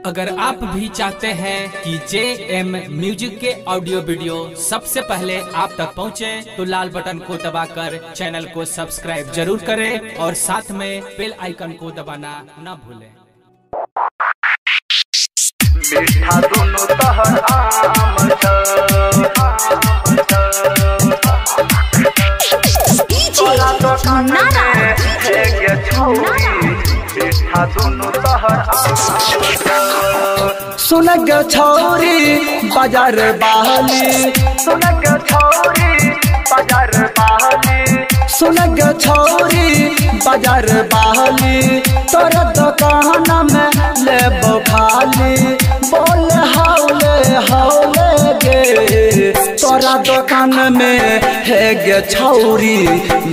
अगर आप भी चाहते हैं कि JM म्यूजिक के ऑडियो वीडियो सबसे पहले आप तक पहुंचे, तो लाल बटन को दबाकर चैनल को सब्सक्राइब जरूर करें और साथ में बेल आइकन को दबाना न भूलें। मीठा दोनों तहर आम तोला तो खाना है ये छौरी मीठा दोनों तहर आम सुन ग छौरी बाजार बहली सुन ग छौरी बाजार बहली सुन ग छौरी बाजार बहली तोर दुकान में लेबो खाली बोल हौले हौले गे तोरा दुकान में है गे छौरी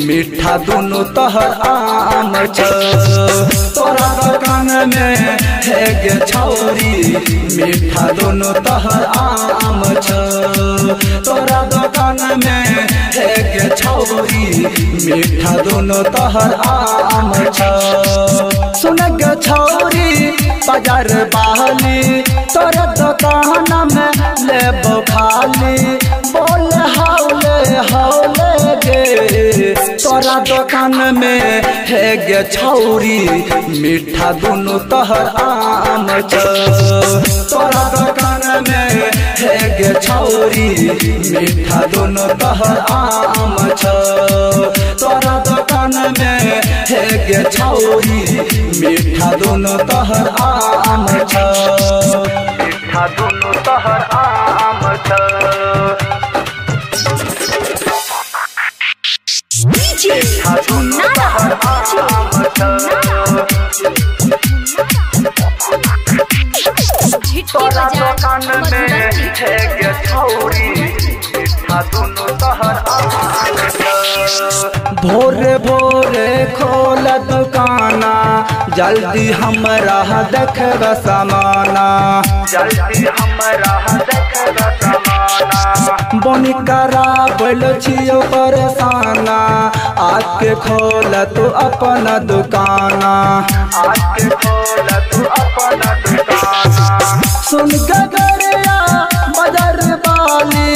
मीठा दोनों तहर आम छ तोरा दुकान में है गे छौरी मीठा दोनों तहर आम छ तोरा दुकान में है गे छौरी मीठा दोनों तहर आम छ सुन ग छौरी बाजार बहली तोर दुकान में लेबो खाली बोल हौले हौले गे तोरा दुकान में है गे छौरी मीठा दोनों तहर आम छ तोरा दुकान में है गे छौरी मीठा दोनों तहर आम छ तोरा दुकान में है गे छौरी मीठा दोनों तहर आम छ मीठा दोनों तहर आम मीठा दोनों तहर आम तोरा दुकान में है गे छौरी मीठा दोनों तहर आम भोरे भोरे खोल दुकाना जल्दी हमरा देखब समाना जल्दी हमरा देखब समाना बनी करा बोल छियो परेशाना आके खोल तू अपना दुकाना आके खोल तू अपना दुकाना सुन गगरिया बाजार वाली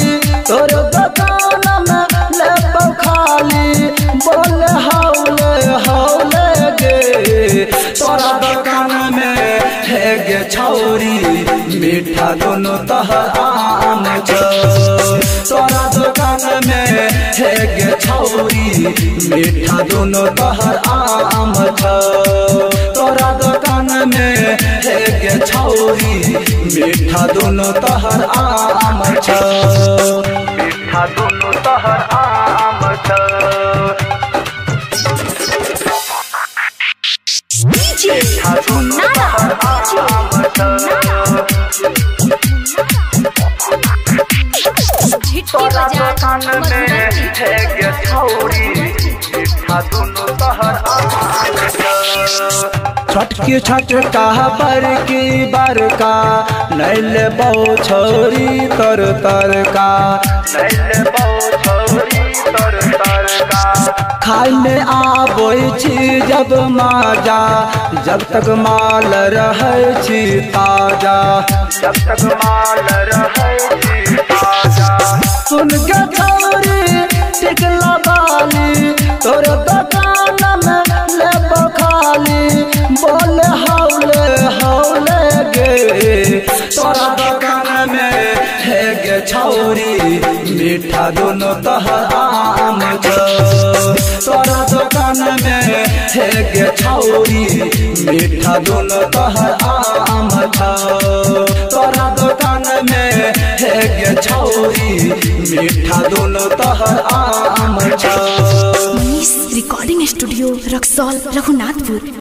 तोर दुकान में लेबो खाली बोल हौले हौले गे तोरा दुकान में है गे छौरी मीठा दोनों तहर आम छ तोरा दुकान में है गे छौरी मीठा दोनों तहर आम छ तोरा दुकान में है गे छौरी मीठा दोनों तहर आम छ मीठा दोनों तहर आम मीठा दोनों तहर आम तोरा दुकान में है गे छौरी मीठा दोनों तहर आम छटकी छटका बरकी बरका नैल बहु छौरी तर तरका नैल बहु छौरी तर तरका खाए में आबै छी जब माजा जब तक माल रहै छी ताजा जब तक माल रहै छी ताजा सुन के छौरी टिकला बाली तोर दुकान में लेबो खाली बोल हौले हौले गे तोरा दुकान में है गे छौरी मीठा दोनों तहर आम छ तोरा दुकान में है गे छौरी मीठा दोनों तहर आम छ तोरा दुकान में है गे छौरी मीठा दोनों तहर आम छ। Recording studio Raxaul Raghunathpur.